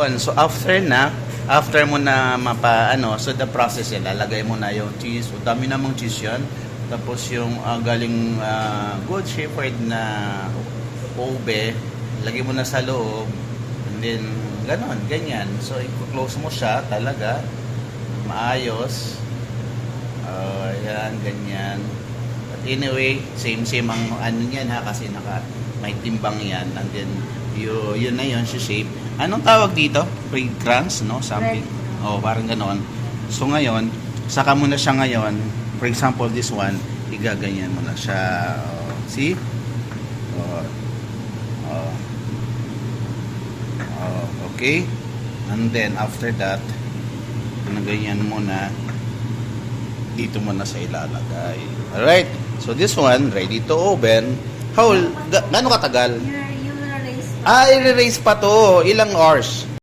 on. So after mo na so the process yan, lalagay mo na yung cheese. So dami namang cheese yan. Tapos yung galing good shepherd na ube, lagay mo na sa loob. And then, ganyan. So, i-close mo siya talaga. Maayos. Yan, ganyan. But anyway, same ang ano niyan ha, kasi may timbang yan. And then, yun na yun, si shape. Anong tawag dito? Breadcrumbs, no? Something. Parang ganon. So, ngayon, saka mo na siya ngayon. For example, this one, igaganyan mo na siya. See? Okay? And then, after that, ganyan mo na, dito mo na sa ilalagay. Alright? So, this one, ready to open. Gano'ng katagal? Yung erase. I-erase pa to. Ilang hours?